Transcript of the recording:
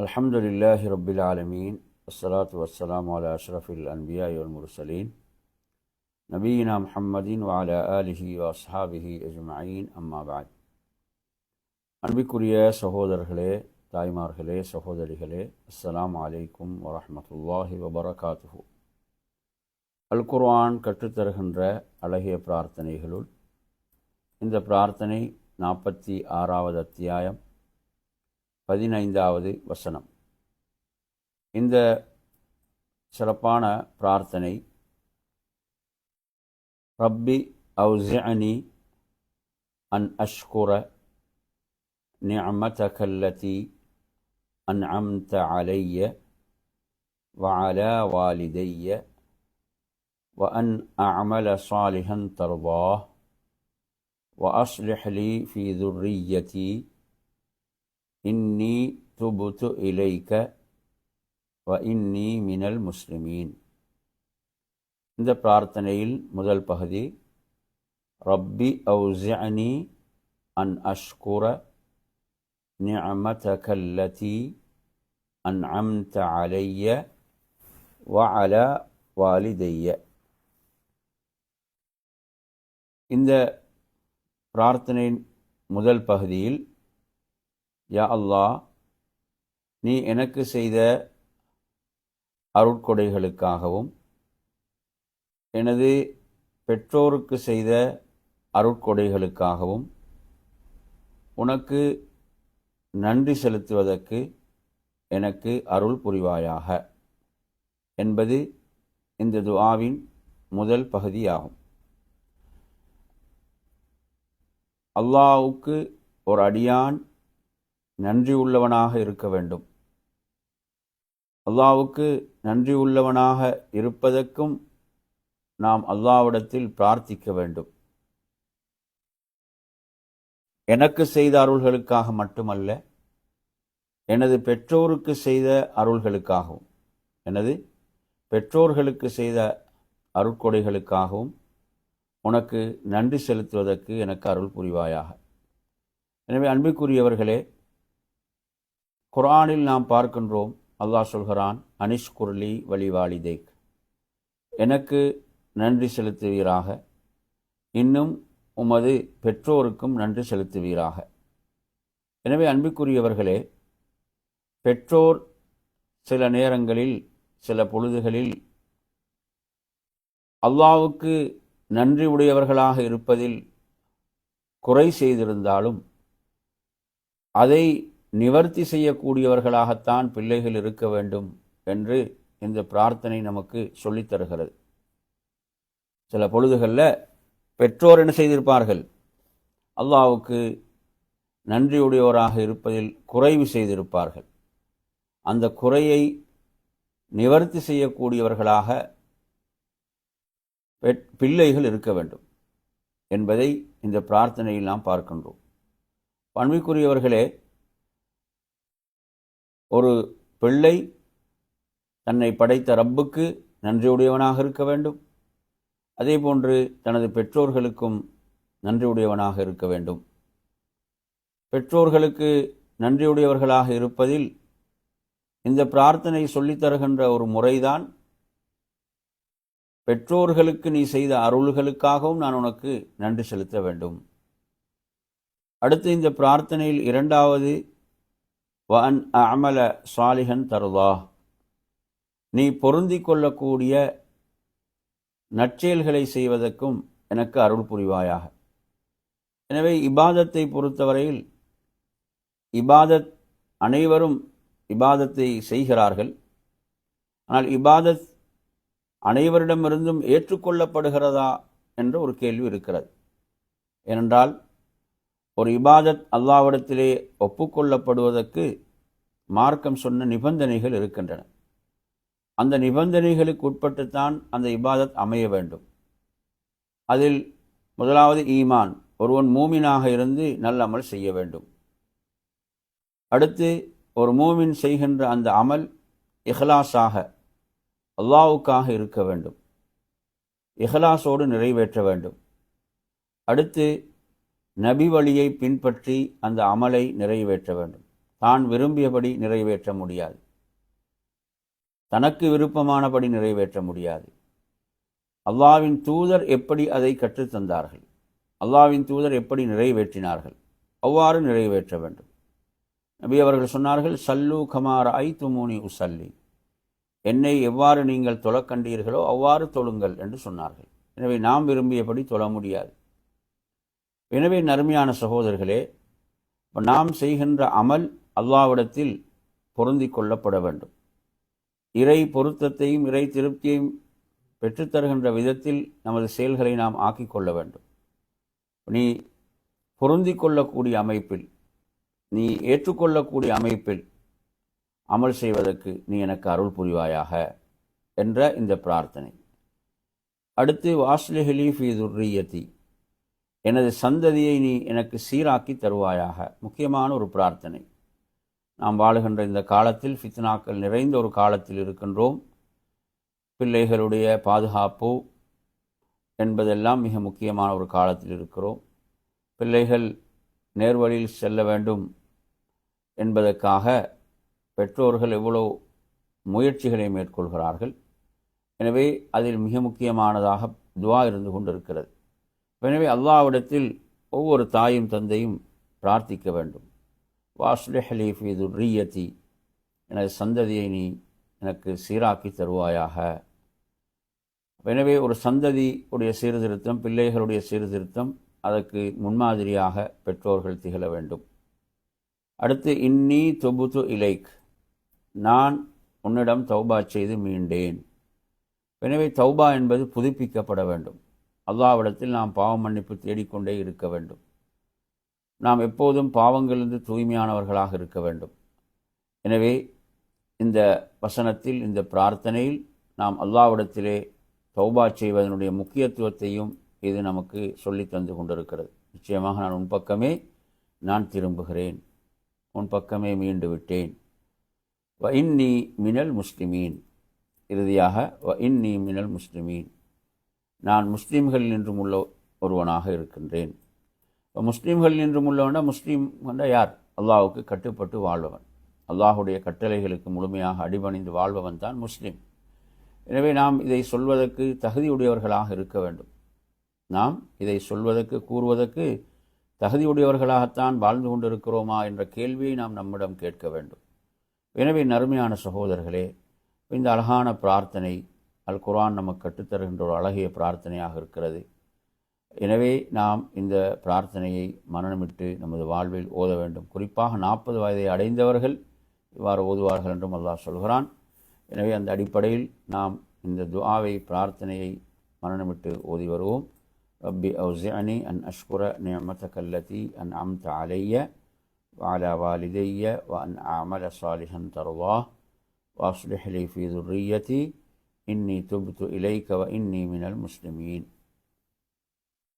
الحمد لله رب العالمين والصلاة والسلام على أشرف الأنبياء والمرسلين نبينا محمد وعلى آله وأصحابه أجمعين أما بعد. அன்பிற்குரிய சகோதரர்களே, தாய்மார்களே, சகோதரிகளே, அஸ்ஸலாமு அலைக்கும் வரஹ்மத்துல்லாஹி வபரகாத்துஹு. அல் குர்ஆன் கற்றுத்தருகின்ற அழகிய பிரார்த்தனைகளுள் இந்த பிரார்த்தனை 46வது அத்தியாயம் 15வது வசனம். இந்த சிறப்பான பிரார்த்தனை ரப்பி அவ்ஸிஅனி அன் அஷ்குர நிஅமதக அல்லதி அன்அம்த அலைய வஅலா வாலிதைய وأن أعمل صالحا ترضاه وأصلح لي في ذريتي إني تبت إليك وإني من المسلمين. இந்த பிரார்த்தனையில் முதல் பகுதி ரப்பி அவ்ஸிஅனி அன் அஷ்குர நிஅமதக அல்லதி அன்அம்த அலைய வஅலா வாலிதைய. இந்த பிரார்த்தனையின் முதல் பகுதியில், யா அல்லாஹ், நீ எனக்கு செய்த அருட்கொடைகளுக்காகவும் எனது பெற்றோருக்கு செய்த அருட்கொடைகளுக்காகவும் உனக்கு நன்றி செலுத்துவதற்கு எனக்கு அருள் புரிவாயாக என்பது இந்த துஆவின் முதல் பகுதியாகும். அல்லாஹ்வுக்கு ஒரு அடியான் நன்றி உள்ளவனாக இருக்க வேண்டும். அல்லாஹ்வுக்கு நன்றி உள்ளவனாக இருப்பதற்கும் நாம் அல்லாஹ்விடத்தில் பிரார்த்திக்க வேண்டும். எனக்கு செய்த அருள்களுக்காக மட்டுமல்ல, எனது பெற்றோருக்கு செய்த அருள்களுக்காகவும் எனது பெற்றோர்களுக்கு செய்த அருட்கொடைகளுக்காகவும் உனக்கு நன்றி செலுத்துவதற்கு எனக்கு அருள் புரிவாயாக. எனவே அன்பிற்குரியவர்களே, குர்ஆனில் நாம் பார்க்கின்றோம், அல்லாஹ் சொல்கிறான், அனிஷ்குர்லி வலிவாலிதைக், எனக்கு நன்றி செலுத்துவீராக, இன்னும் உமது பெற்றோருக்கும் நன்றி செலுத்துவீராக. எனவே அன்பிற்குரியவர்களே, பெற்றோர் சில நேரங்களில் சில பொழுதுகளில் அல்லாஹ்வுக்கு நன்றி உடையவர்களாக இருப்பதில் குறை செய்திருந்தாலும் அதை நிவர்த்தி செய்யக்கூடியவர்களாகத்தான் பிள்ளைகள் இருக்க வேண்டும் என்று இந்த பிரார்த்தனை நமக்கு சொல்லித் தருகிறது. சில பொழுதுகளில் பெற்றோர் என்ன செய்திருப்பார்கள்? அல்லாஹ்வுக்கு நன்றியுடையோராக இருப்பதில் குறைவு செய்திருப்பார்கள். அந்த குறையை நிவர்த்தி செய்யக்கூடியவர்களாக பிள்ளைகள் இருக்க வேண்டும் என்பதை இந்த பிரார்த்தனையில் நாம் பார்க்கின்றோம். அன்பிற்குரியவர்களே, ஒரு பிள்ளை தன்னை படைத்த ரப்புக்கு நன்றியுடையவனாக இருக்க வேண்டும். அதே போன்று தனது பெற்றோர்களுக்கும் நன்றியுடையவனாக இருக்க வேண்டும். பெற்றோர்களுக்கு நன்றியுடையவர்களாக இருப்பதில் இந்த பிரார்த்தனை சொல்லித் தருகின்ற ஒரு முறைதான், பெற்றோர்களுக்கு நீ செய்த அருள்களுக்காகவும் நான் உனக்கு நன்றி செலுத்த வேண்டும். அடுத்து இந்த பிரார்த்தனையில் இரண்டாவது, வஅன் அஅமல ஸாலிஹன் தர்தாஹ், நீ பொருந்திக் கொள்ளக்கூடிய நற்செயல்களை செய்வதற்கும் எனக்கு அருள் புரிவாயாக. எனவே இபாதத்தை பொறுத்தவரையில் இபாதத், அனைவரும் இபாதத்தை செய்கிறார்கள். ஆனால் இபாதத் அனைவரிடமிருந்தும் ஏற்றுக்கொள்ளப்படுகிறதா என்ற ஒரு கேள்வி இருக்கிறது. ஏனென்றால் ஒரு இபாதத் அல்லாஹ்விடத்திலே ஒப்புக்கொள்ளப்படுவதற்கு மார்க்கம் சொன்ன நிபந்தனைகள் இருக்கின்றன. அந்த நிபந்தனைகளுக்கு உட்பட்டுத்தான் அந்த இபாதத் அமைய வேண்டும். அதில் முதலாவது ஈமான், ஒருவன் மூமினாக இருந்து நல்ல அமல் செய்ய வேண்டும். அடுத்து ஒரு மூமின் செய்கின்ற அந்த அமல் இஹ்லாஸாக அல்லாஹ்வுக்காக இருக்க வேண்டும், இஹ்லாஸோடு நிறைவேற்ற வேண்டும். அடுத்து நபி வழியை பின்பற்றி அந்த அமலை நிறைவேற்ற வேண்டும். தான் விரும்பியபடி நிறைவேற்ற முடியாது, தனக்கு விருப்பமானபடி நிறைவேற்ற முடியாது. அல்லாஹ்வின் தூதர் எப்படி அதை கற்றுத்தந்தார்கள், அல்லாஹ்வின் தூதர் எப்படி நிறைவேற்றினார்கள், அவ்வாறு நிறைவேற்ற வேண்டும். நபி அவர்கள் சொன்னார்கள், சல்லு கமார ஐத்துமூனி உசல்லி, என்னை எவ்வாறு நீங்கள் தொழக் கண்டீர்களோ அவ்வாறு தொழுங்கள் என்று சொன்னார்கள். எனவே நாம் விரும்பியபடி தொழ முடியாது. எனவே நறுமையான சகோதரர்களே, நாம் செய்கின்ற அமல் அல்லாஹ்விடத்தில் பொருந்திக் கொள்ளப்பட வேண்டும். இறை பொருத்தத்தையும் இறை திருப்தியையும் பெற்றுத்தருகின்ற விதத்தில் நமது செயல்களை நாம் ஆக்கிக் கொள்ள வேண்டும். நீ பொருந்திக் கொள்ளக்கூடிய அமைப்பில், நீ ஏற்றுக்கொள்ளக்கூடிய அமைப்பில் அமல் செய்வதற்கு நீ எனக்கு அருள் புரிவாயாக என்ற இந்த பிரார்த்தனை. அடுத்து, வாஸ்லிஹலி ஃபீ துர்ரியதி, எனது சந்ததியை நீ எனக்கு சீராக்கி தருவாயாக. முக்கியமான ஒரு பிரார்த்தனை. நாம் வாழுகின்ற இந்த காலத்தில் ஃபித்னாக்கள் நிறைந்த ஒரு காலத்தில் இருக்கின்றோம். பிள்ளைகளுடைய பாதுகாப்பு என்பதெல்லாம் மிக முக்கியமான ஒரு காலத்தில் இருக்கிறோம். பிள்ளைகள் நேர்வழியில் செல்ல வேண்டும் என்பதற்காக பெற்றோர்கள் எவ்வளோ முயற்சிகளை மேற்கொள்கிறார்கள். எனவே அதில் மிக முக்கியமானதாக துஆ இருந்து கொண்டிருக்கிறது. எனவே அல்லாஹ்விடத்தில் ஒவ்வொரு தாயும் தந்தையும் பிரார்த்திக்க வேண்டும். வாஸ்லிஹ் லீ ஃபீ துர்ரியதி, எனது சந்ததியை நீ எனக்கு சீராக்கி தருவாயாக. எனவே ஒரு சந்ததி உடைய சீர்திருத்தம், பிள்ளைகளுடைய சீர்திருத்தம், அதற்கு முன்மாதிரியாக பெற்றோர்கள் திகழ வேண்டும். அடுத்து, இன்னி துபுது இலைக், நான் உன்னிடம் தௌபா செய்து மீண்டேன். எனவே தௌபா என்பது புதுப்பிக்கப்பட வேண்டும். அல்லாஹ்விடத்தில் நாம் பாவ மன்னிப்பு தேடிக்கொண்டே இருக்க வேண்டும். நாம் எப்போதும் பாவங்களிலிருந்து தூய்மையானவர்களாக இருக்க வேண்டும். எனவே இந்த வசனத்தில், இந்த பிரார்த்தனையில் நாம் அல்லாஹ்விடத்திலே தௌபா செய்வதனுடைய முக்கியத்துவத்தையும் இது நமக்கு சொல்லி தந்து கொண்டிருக்கிறது. நிச்சயமாக நான் உன் பக்கமே திரும்புகிறேன், உன் பக்கமே மீண்டு விட்டேன். வ இன்னி மினல் முஸ்லிமீன், இறுதியாக வ இன்னி மினல் முஸ்லிமீன், நான் முஸ்லீம்களில் நின்றும் உள்ள ஒருவனாக இருக்கின்றேன். இப்போ முஸ்லீம்களில் நின்றும் உள்ளவனா, முஸ்லீம் என்ற யார்? அல்லாஹ்வுக்கு கட்டுப்பட்டு வாழ்பவன், அல்லாஹுடைய கட்டளைகளுக்கு முழுமையாக அடிபணிந்து வாழ்பவன் தான் முஸ்லீம். எனவே நாம் இதை சொல்வதற்கு தகுதியுடையவர்களாக இருக்க வேண்டும். நாம் இதை சொல்வதற்கு, கூறுவதற்கு தகுதியுடையவர்களாகத்தான் வாழ்ந்து கொண்டிருக்கிறோமா என்ற கேள்வியை நாம் நம்மிடம் கேட்க வேண்டும். எனவே நறுமையான சகோதரர்களே, இந்த அழகான பிரார்த்தனை அல் குர்ஆன் நமக்கு கற்றுத்தருகின்ற ஒரு அழகிய பிரார்த்தனையாக இருக்கிறது. எனவே நாம் இந்த பிரார்த்தனையை மனனமிட்டு நமது வாழ்வில் ஓத வேண்டும். குறிப்பாக 40 வயதை அடைந்தவர்கள் இவ்வாறு ஓதுவார்கள் என்றும் அல்லாஹ் சொல்கிறான். எனவே அந்த அடிப்படையில் நாம் இந்த துஆவை, பிரார்த்தனையை மனனமிட்டு ஓதி வருவோம். ரப்பி அவ்ஸிஅனி அன் அஷ்குர நிஅமதக அல்லதி அன்அம்த அலைய வஅலா வாலிதைய வ அன் அஅமல ஸாலிஹன் தர்தாஹ் வஅஸ்லிஹ் லீ ஃபீ ذُرِّيَّتِي இன்னி துப்து இலைக்க வ இன்னி மினல் முஸ்லிமீன்.